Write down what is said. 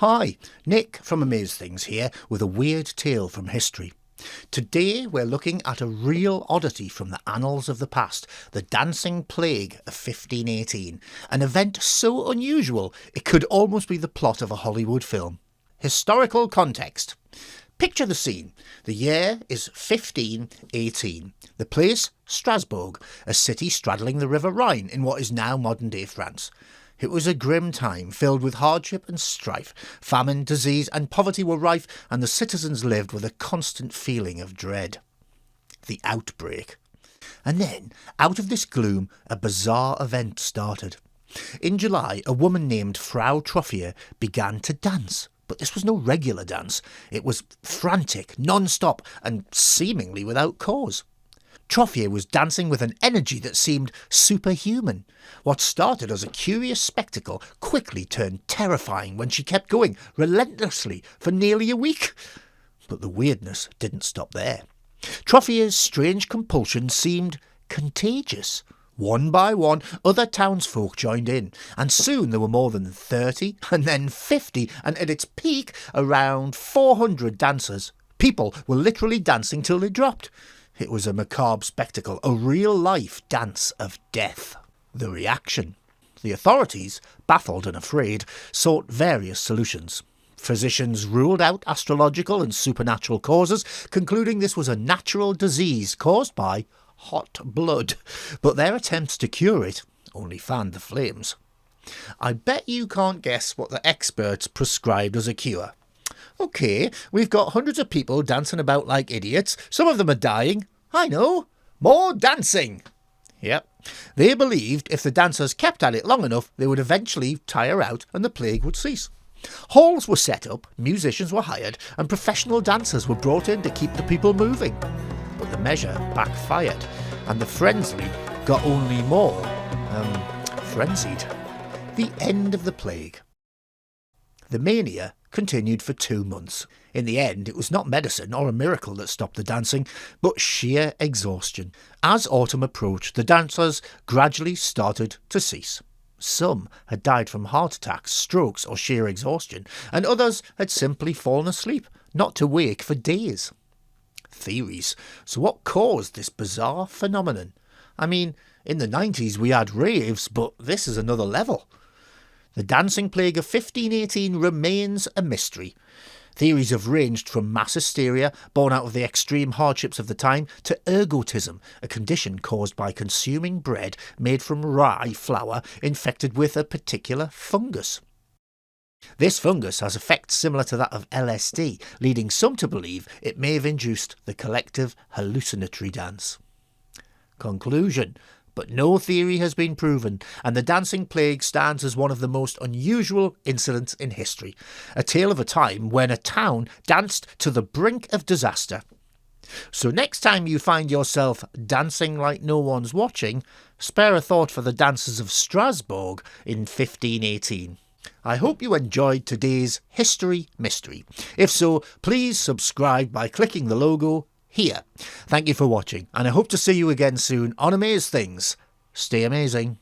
Hi, Nick from Amaze Things here with a weird tale from history. Today we're looking at a real oddity from the annals of the past, the Dancing Plague of 1518, an event so unusual it could almost be the plot of a Hollywood film. Historical context. Picture the scene. The year is 1518. The place, Strasbourg, a city straddling the River Rhine in what is now modern-day France. It was a grim time, filled with hardship and strife. Famine, disease and poverty were rife, and the citizens lived with a constant feeling of dread. The outbreak. And then, out of this gloom, a bizarre event started. In July, a woman named Frau Troffier began to dance. But this was no regular dance. It was frantic, non-stop, and seemingly without cause. Troffier was dancing with an energy that seemed superhuman. What started as a curious spectacle quickly turned terrifying when she kept going relentlessly for nearly a week. But the weirdness didn't stop there. Troffier's strange compulsion seemed contagious. One by one, other townsfolk joined in, and soon there were more than 30, and then 50, and at its peak, around 400 dancers. People were literally dancing till they dropped. It was a macabre spectacle, a real-life dance of death. The reaction. The authorities, baffled and afraid, sought various solutions. Physicians ruled out astrological and supernatural causes, concluding this was a natural disease caused by hot blood, but their attempts to cure it only fanned the flames. I bet you can't guess what the experts prescribed as a cure. OK, we've got hundreds of people dancing about like idiots. Some of them are dying. I know. More dancing. Yep. They believed if the dancers kept at it long enough, they would eventually tire out and the plague would cease. Halls were set up, musicians were hired, and professional dancers were brought in to keep the people moving. But the measure backfired, and the frenzy got only more frenzied. The end of the plague. The mania continued for 2 months. In the end, it was not medicine or a miracle that stopped the dancing, but sheer exhaustion. As autumn approached, the dancers gradually started to cease. Some had died from heart attacks, strokes or sheer exhaustion, and others had simply fallen asleep, not to wake for days. Theories. So what caused this bizarre phenomenon? I mean, in the 90s we had raves, but this is another level. The dancing plague of 1518 remains a mystery. Theories have ranged from mass hysteria, born out of the extreme hardships of the time, to ergotism, a condition caused by consuming bread made from rye flour infected with a particular fungus. This fungus has effects similar to that of LSD, leading some to believe it may have induced the collective hallucinatory dance. Conclusion. But no theory has been proven, and the dancing plague stands as one of the most unusual incidents in history, a tale of a time when a town danced to the brink of disaster. So next time you find yourself dancing like no one's watching, spare a thought for the dancers of Strasbourg in 1518. I hope you enjoyed today's History Mystery. If so, please subscribe by clicking the logo here. Thank you for watching, and I hope to see you again soon on Amaze Things. Stay amazing.